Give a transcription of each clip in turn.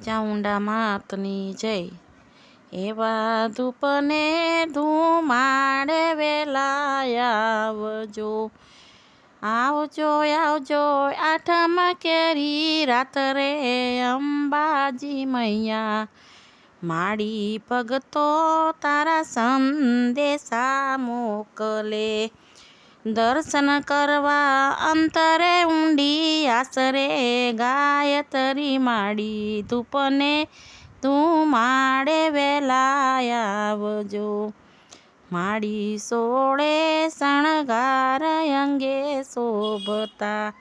ચાઉંડા માતની જય. એવા ધૂપને ધુમાડે વેલા આવજો. આવજો આવજો આઠમ કેરી રાત્રે અંબાજી મૈયા. માડી ભગતો તારા સંદેશા મોકલે. દર્શન કરવા અંતરે ઊંડી આસરે ગાયત્રી માડી. ધૂપને ધુમાડે વેલા આવજો. માડી સોળે શણગાર અંગે શોભતા.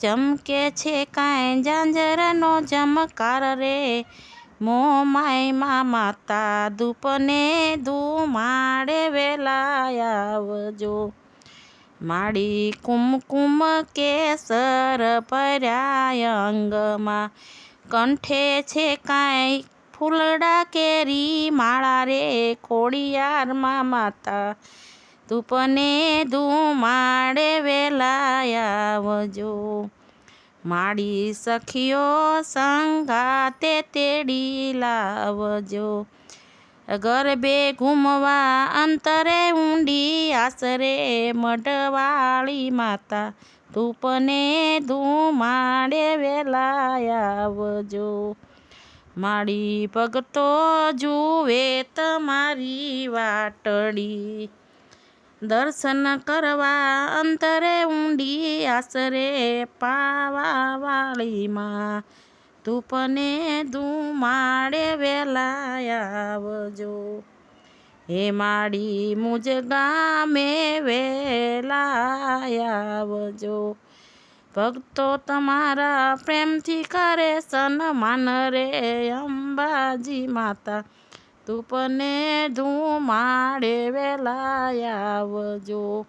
ચમકે છે કાંઈ ઝાંઝરનો ઝમકાર રે મોમાય માતા. ધૂપને ધુમાડે વેલા આવજો. માડી કુમકુમ કેસર ભર્યા અંગમાં. કંઠે છે કાંઈ ફૂલડા કેરી માળા રે ખોડિયારમાં માતા. ધૂપને ધુમાડે વેલા આવજો. માડી સખીઓ સંગાતે તેડી લાવજો. ગરબે ઘૂમવા અંતરે ઊંડી આસરે મઢવાળી માતા. ધૂપને ધુમાડે વેલા આવજો. માડી ભગતો જુએ તમારી વાટડી. દર્શન કરવા અંતરે ઊંડી આસરે પાવાવાળીમાં. ધૂપને ધુમાડે વેલા આવજો. હે માડી મુજ ગામે વેલા આવજો. ભક્તો તમારા પ્રેમથી કરે સન્માન રે અંબાજી માતા. ધૂપને ધુમાડે વેલા આવજો.